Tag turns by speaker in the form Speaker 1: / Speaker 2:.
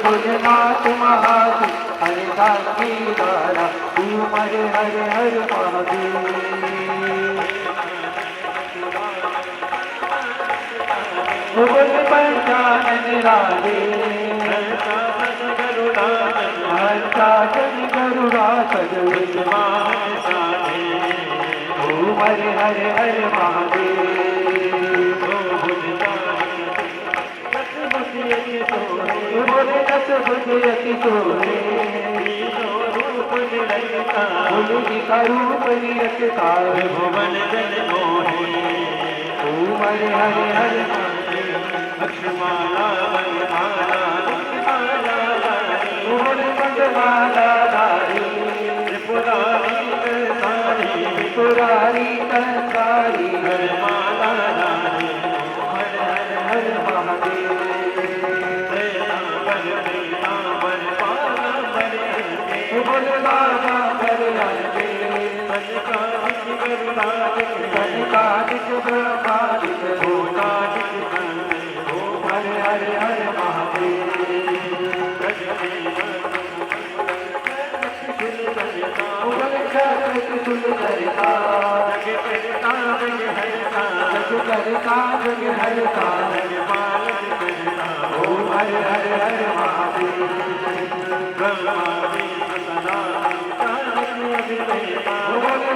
Speaker 1: भोलेनाथ महादेव हरे दासी द्वारा हरे हरे हरे महादेव बोल पंचानन राधे हर्षाचन गरुड़ाचल हरे हरे हरे महादेव बोले दस बुझयति तोरे बोले का रूप नियत भुवन जन मोहे हरे हरे हरे लक्ष्मणा बोले मंगमाला धारी त्रिपुरारी कंसारी माला धारी हरे हरे हरे महादेव बोले बाबा हरे कनिकादिक ब्रह्मादिक भूतादिक हरे हरे हरे महादेव बोले सुन करता जग हरता हरे हरे हरे महादेव बोले